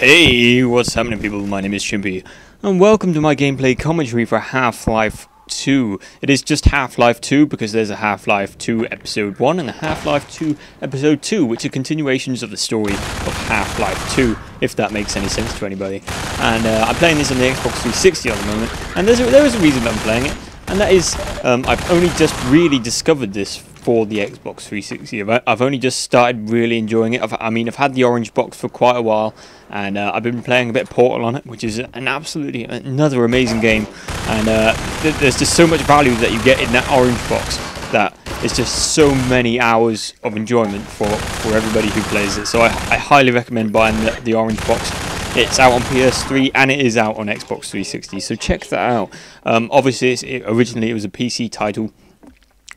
Hey, what's happening people? My name is Chimpie, and welcome to my gameplay commentary for Half-Life 2. It is just Half-Life 2 because there's a Half-Life 2 Episode 1 and a Half-Life 2 Episode 2, which are continuations of the story of Half-Life 2, if that makes any sense to anybody. And I'm playing this on the Xbox 360 at the moment, and there is a reason that I'm playing it, and that is I've only just really discovered this for the Xbox 360. I've only just started really enjoying it. I've had the orange box for quite a while, and I've been playing a bit of Portal on it, which is another amazing game. And there's just so much value that you get in that orange box that it's just so many hours of enjoyment for everybody who plays it. So I highly recommend buying the orange box. It's out on PS3 and it is out on Xbox 360, so check that out. Obviously, originally it was a PC title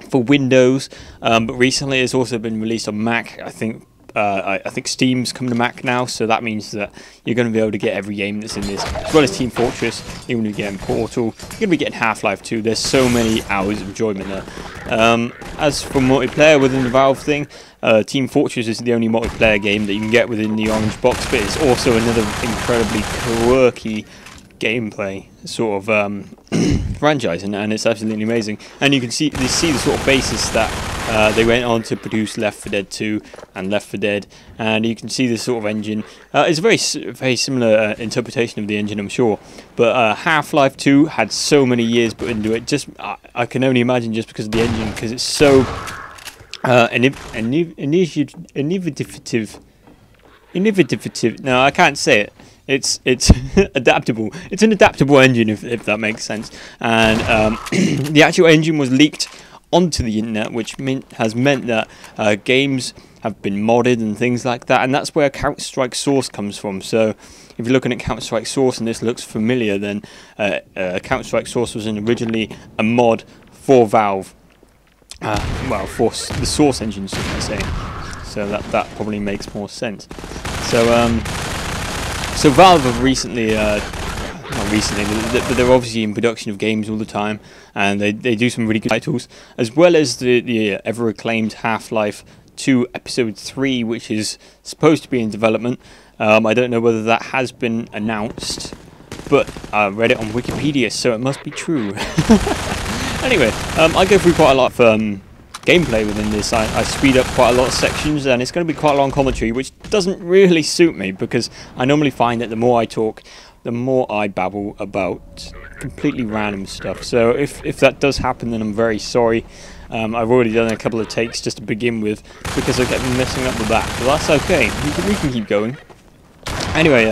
for Windows, but recently it's also been released on Mac. I think Steam's coming to Mac now, so that means that you're going to be able to get every game that's in this, as well as Team Fortress. You're going to be getting Portal, you're going to be getting Half-Life 2. There's so many hours of enjoyment there. As for multiplayer within the Valve thing, Team Fortress is the only multiplayer game that you can get within the orange box, but it's also another incredibly quirky gameplay sort of franchise, and it's absolutely amazing. And you can see the sort of basis that they went on to produce Left 4 Dead 2 and Left 4 Dead, and you can see this sort of engine. It's a very similar interpretation of the engine, I'm sure, but Half-Life 2 had so many years put into it. Just I can only imagine, just because of the engine, because it's so innovative. No, I can't say it. It's adaptable. It's an adaptable engine, if that makes sense. And the actual engine was leaked onto the internet, which has meant that games have been modded and things like that. And that's where Counter-Strike Source comes from. So if you're looking at Counter-Strike Source and this looks familiar, then Counter-Strike Source was originally a mod for Valve. Well, for the Source engine, should I say. So that probably makes more sense. So Valve have recently, not recently, but they're obviously in production of games all the time, and they do some really good titles, as well as the ever-acclaimed Half-Life 2 Episode 3, which is supposed to be in development. I don't know whether that has been announced, but I read it on Wikipedia, so it must be true. Anyway, I go through quite a lot of gameplay within this. I speed up quite a lot of sections, and it's going to be quite a long commentary, which doesn't really suit me, because I normally find that the more I talk, the more I babble about completely random stuff. So if that does happen, then I'm very sorry. I've already done a couple of takes just to begin with, because I kept messing up with that, but that's okay. We can keep going. Anyway,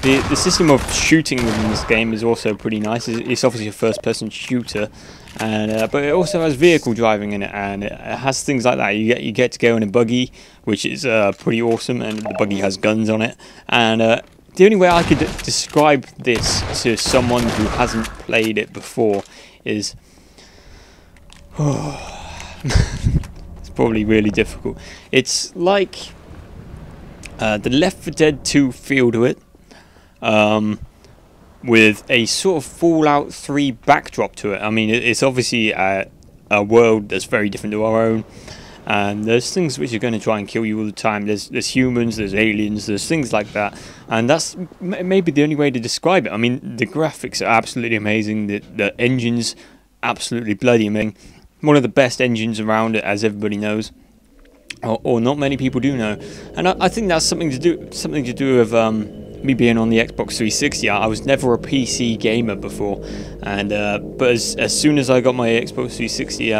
the system of shooting within this game is also pretty nice. It's obviously a first-person shooter, and but it also has vehicle driving in it, and it has things like that. You get to go in a buggy, which is pretty awesome, and the buggy has guns on it. And the only way I could describe this to someone who hasn't played it before is, it's probably really difficult. It's like the Left 4 Dead 2 feel to it, with a sort of Fallout 3 backdrop to it. I mean, it's obviously a world that's very different to our own, and there's things which are going to try and kill you all the time. There's humans, there's aliens, there's things like that, and that's maybe the only way to describe it. I mean, the graphics are absolutely amazing, the engine's absolutely bloody amazing. One of the best engines around, as everybody knows, or not many people do know, and I think that's something to do with me being on the Xbox 360. I was never a PC gamer before, and but as soon as I got my Xbox 360,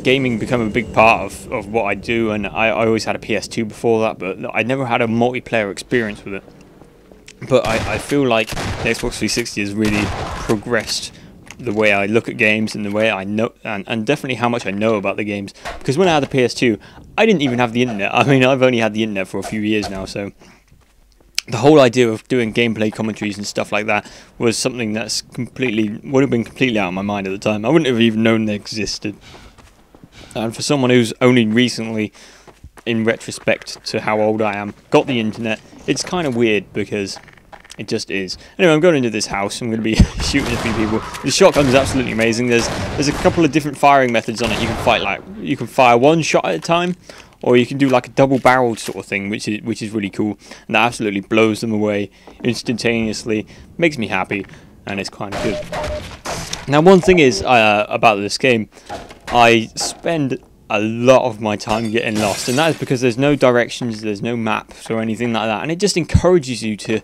gaming became a big part of what I do, and I always had a PS2 before that, but I never had a multiplayer experience with it. But I feel like the Xbox 360 has really progressed the way I look at games and the way I know, and definitely how much I know about the games, because when I had the PS2, I didn't even have the internet. I mean, I've only had the internet for a few years now, so the whole idea of doing gameplay commentaries and stuff like that was something that's would have been completely out of my mind at the time. I wouldn't have even known they existed. And for someone who's only recently, in retrospect to how old I am, got the internet, it's kind of weird, because it just is. Anyway, I'm going into this house. I'm going to be shooting a few people. The shotgun is absolutely amazing. There's a couple of different firing methods on it. You can fire one shot at a time, or you can do like a double-barreled sort of thing, which is really cool, and that absolutely blows them away instantaneously. Makes me happy, and it's kind of good. Now, one thing is about this game, I spend a lot of my time getting lost, and that is because there's no directions, there's no maps or anything like that, and it just encourages you to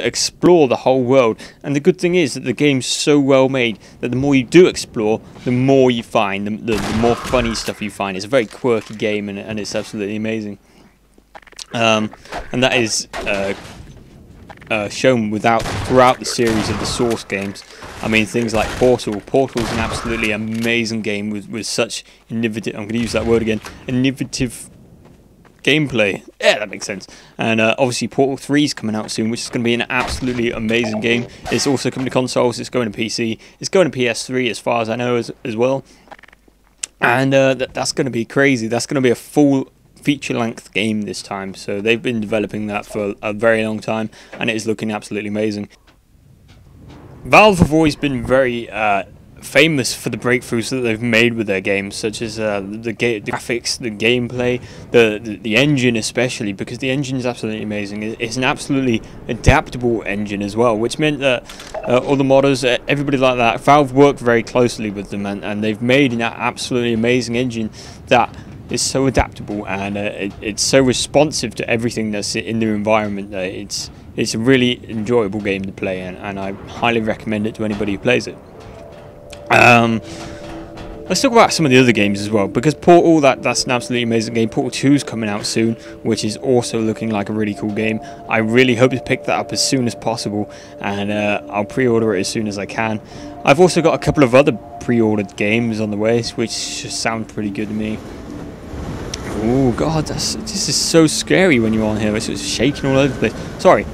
explore the whole world. And the good thing is that the game's so well made that the more you do explore, the more you find, the more funny stuff you find. It's a very quirky game, and it's absolutely amazing. And that is shown throughout the series of the Source games. I mean, things like Portal. Portal is an absolutely amazing game with such innovative, I'm going to use that word again, innovative gameplay. Yeah, that makes sense. And obviously Portal 3 is coming out soon, which is going to be an absolutely amazing game. It's also coming to consoles, it's going to PC, it's going to PS3 as far as I know as well. And that's going to be crazy. That's going to be a full feature-length game this time. So they've been developing that for a very long time, and it is looking absolutely amazing. Valve have always been very famous for the breakthroughs that they've made with their games, such as the graphics, the gameplay, the engine especially, because the engine is absolutely amazing. It's an absolutely adaptable engine as well, which meant that all the modders, everybody like that, Valve worked very closely with them, and they've made an absolutely amazing engine that is so adaptable, and it's so responsive to everything that's in their environment. It's a really enjoyable game to play, and I highly recommend it to anybody who plays it. Let's talk about some of the other games as well, because Portal, that's an absolutely amazing game. Portal 2 is coming out soon, which is also looking like a really cool game. I really hope to pick that up as soon as possible, and I'll pre-order it as soon as I can. I've also got a couple of other pre-ordered games on the way, which sound pretty good to me. Oh god, this is so scary when you're on here. It's just shaking all over the place. Sorry.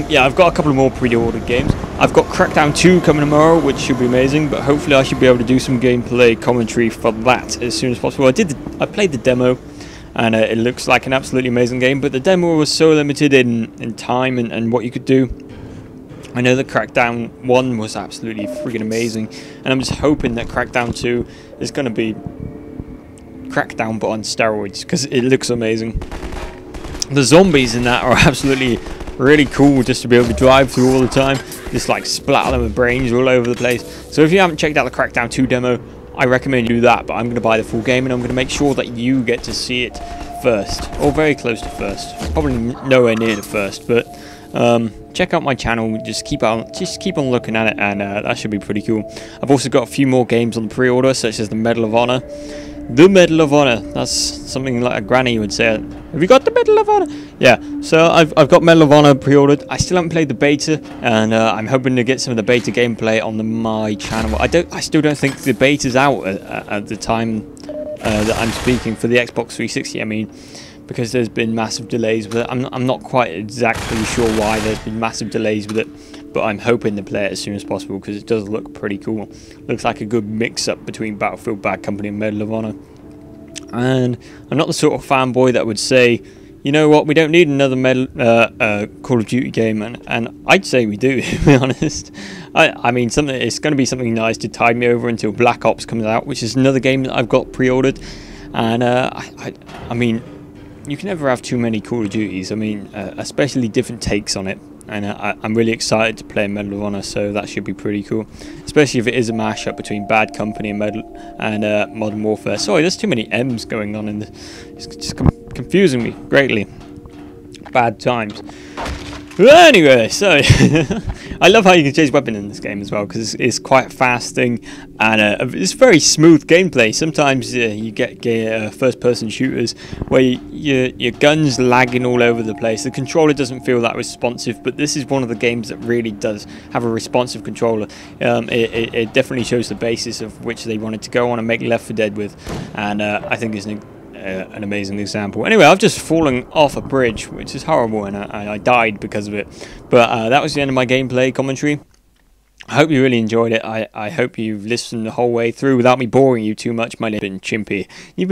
Yeah, I've got a couple of more pre-ordered games. I've got Crackdown 2 coming tomorrow, which should be amazing, but hopefully I should be able to do some gameplay commentary for that as soon as possible. I played the demo, and it looks like an absolutely amazing game, but the demo was so limited in time and what you could do. I know that Crackdown 1 was absolutely freaking amazing, and I'm just hoping that Crackdown 2 is going to be Crackdown but on steroids, because it looks amazing. The zombies in that are absolutely really cool, just to be able to drive through all the time, just like splatter them with brains all over the place. So if you haven't checked out the Crackdown 2 demo, I recommend you do that, but I'm going to buy the full game, and I'm going to make sure that you get to see it first, or very close to first, probably nowhere near the first, but check out my channel, just keep on looking at it, and that should be pretty cool. I've also got a few more games on the pre-order, such as the Medal of Honor. The Medal of Honor, that's something like a granny would say. Have you got the Medal of Honor? Yeah, so I've got Medal of Honor pre-ordered. I still haven't played the beta, and I'm hoping to get some of the beta gameplay on my channel. I still don't think the beta's out at the time that I'm speaking for the Xbox 360. I mean, because there's been massive delays with it. I'm not quite exactly sure why there's been massive delays with it, but I'm hoping to play it as soon as possible because it does look pretty cool. Looks like a good mix-up between Battlefield Bad Company and Medal of Honor. And I'm not the sort of fanboy that would say, you know what, we don't need another Call of Duty game, and I'd say we do, to be honest. I mean, it's going to be something nice to tide me over until Black Ops comes out, which is another game that I've got pre-ordered. And I mean, you can never have too many Call of Duties. I mean, especially different takes on it. And I'm really excited to play Medal of Honor, so that should be pretty cool. Especially if it is a mashup between Bad Company and Modern Warfare. Sorry, there's too many M's going on in this. It's just confusing me greatly. Bad times. But anyway, so I love how you can change weapon in this game as well, because it's quite fasting and it's very smooth gameplay. Sometimes you get first-person shooters where your gun's lagging all over the place. The controller doesn't feel that responsive, but this is one of the games that really does have a responsive controller. It definitely shows the basis of which they wanted to go on and make Left 4 Dead with, and I think it's an amazing example. Anyway, I've just fallen off a bridge, which is horrible, and I died because of it. But that was the end of my gameplay commentary. I hope you really enjoyed it. I hope you've listened the whole way through without me boring you too much. My name's been Chimpie.